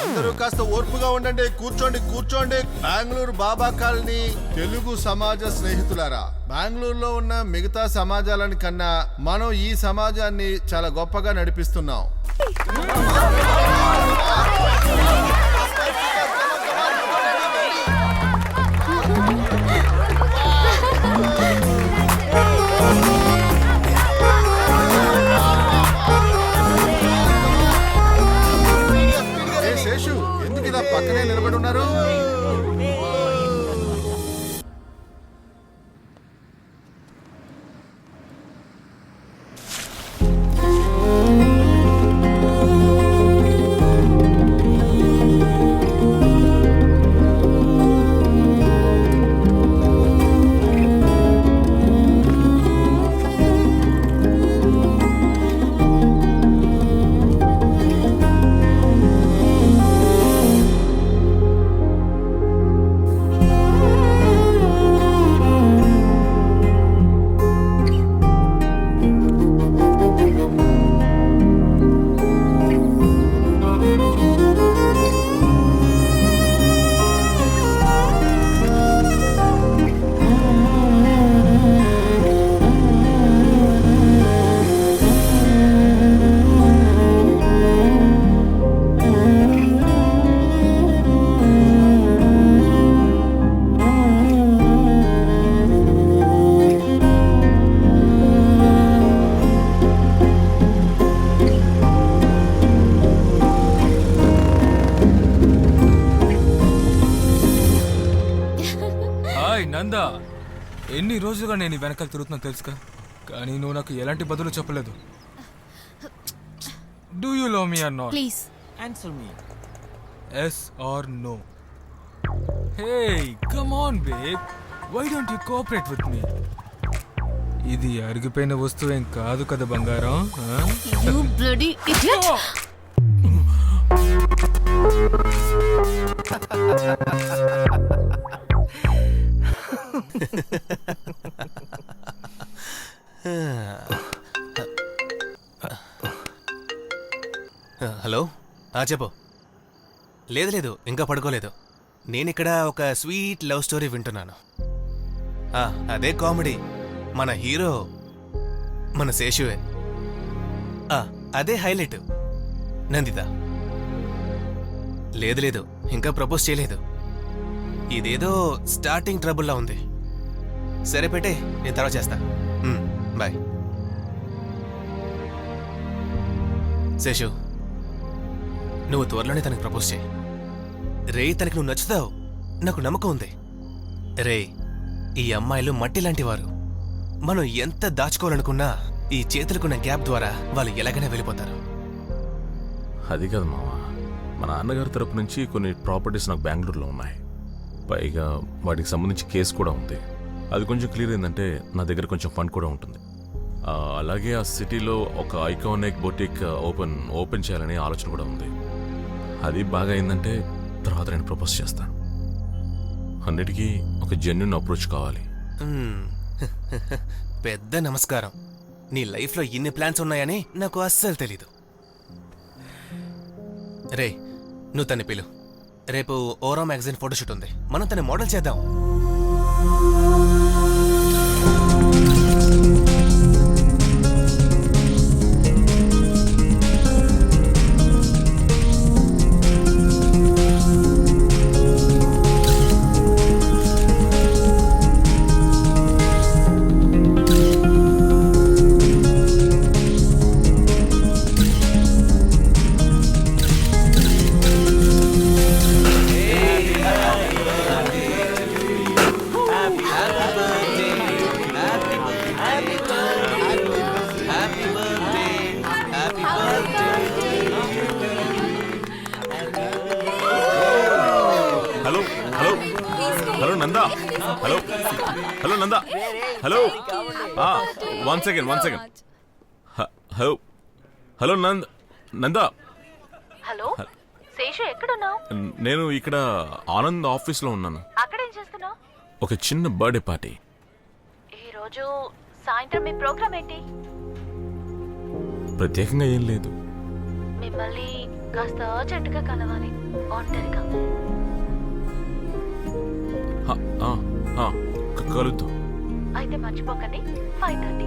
అందరూ కాస్త ఓర్పుగా ఉండండి. కూర్చోండి కూర్చోండి. బెంగళూరు బాబా కాలనీ తెలుగు సమాజ స్నేహితులారా, బెంగళూరులో ఉన్న మిగతా సమాజాలని కన్నా మనం ఈ సమాజాన్ని చాలా గొప్పగా నడిపిస్తున్నాం. శేషు, ఎందుకు ఇలా పక్కనే నిలబడి ఉన్నారు? నందా, ఎన్ని రోజులుగా నేను వెనకాల తిరుగుతున్నా తెలుసుగా, కానీ నువ్వు నాకు ఎలాంటి బదులు చెప్పలేదు. Do you love me or not? Please answer me. Yes or no? Hey come on babe, why don't you cooperate with me? ఇది అరిగిపోయిన వస్తువేం కాదు కదా బంగారం. You bloody idiot. హలో, చెప్పు. లేదు ఇంకా పడుకోలేదు. నేనిక్కడ ఒక స్వీట్ లవ్ స్టోరీ వింటున్నాను. అదే కామెడీ. మన హీరో మన శేషువే. అదే హైలైట్. నందిత. లేదు ఇంకా ప్రపోజ్ చేయలేదు. ఇదేదో స్టార్టింగ్ ట్రబుల్లా ఉంది. సరే పెట్టే, నేను తర్వాత చేస్తా. బాయ్. శేషు, నువ్వు త్వరలోనే తనకు ప్రపోజ్ చేయి. రే, తనకి నువ్వు నచ్చుతావు, నాకు నమ్మకం ఉంది. రే, ఈ అమ్మాయిలు మట్టి లాంటి వారు. మనం ఎంత దాచుకోవాలనుకున్నా ఈ చేతులకున్న గ్యాప్ ద్వారా వాళ్ళు ఎలాగైనా వెళ్ళిపోతారు. అది కాదు మామ, మా నాన్నగారి తరపు నుంచి కొన్ని ప్రాపర్టీస్ నాకు బెంగళూరులో ఉన్నాయి. పైగా వాటికి సంబంధించి కేసు కూడా ఉంది. అది కొంచెం క్లియర్ అయిందంటే నా దగ్గర కొంచెం ఫండ్ కూడా ఉంటుంది. అలాగే ఆ సిటీలో ఒక ఐకానిక్ బొటిక్ ఓపెన్ చేయాలనే ఆలోచన కూడా ఉంది. అది బాగా అయిందంటే తర్వాత నేను ప్రపోజ్ చేస్తాను. అన్నిటికీ ఒక జెన్యూన్ అప్రోచ్ కావాలి. పెద్ద నమస్కారం. నీ లైఫ్లో ఇన్ని ప్లాన్స్ ఉన్నాయని నాకు అస్సలు తెలీదు. రే, నువ్వు తన్ని పిలు. రేపు ఓరా మ్యాగజైన్ ఫోటోషూట్ ఉంది, మనం తన మోడల్ చేద్దాం. Hello Nanda. Hello Nanda. Hello, one second. Hello Nanda. Hello Seshu, ఎక్కడున్నావు? నేను ఇక్కడ ఆనంద్ ఆఫీస్లో ఉన్నాను. అక్కడేం చేస్తున్నావు? ఒక చిన్న బర్త్డే పార్టీ. ఈరోజు సాయంత్రం మీ ప్రోగ్రామ్ ఏంటి? ప్రత్యేకంగా ఏం లేదు. మిమ్మల్ని కాస్త అర్జెంటుగా కలవాలి ఒంటరిగా. కలుద్దాం. అయితే మర్చిపోకండి 5:30.